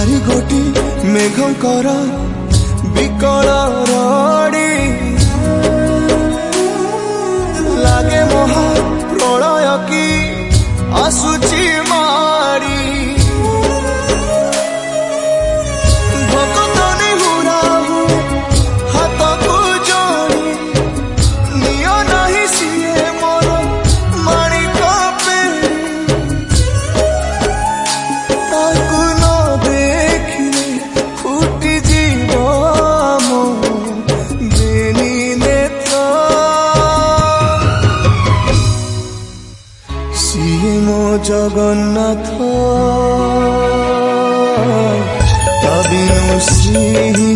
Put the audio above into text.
चारि गोटी मेघंकर विकल रड़ी लागे महा प्रलय की आसुची मारी भक्तनी हुराहु हाथ को जोड़ी नियो नहीं सिए मोर माणिक पेड़ी ताकू न देखिले फुटी जीव मो बेनी नेत्र सिए मो जगन्नाथ तबिनु श्री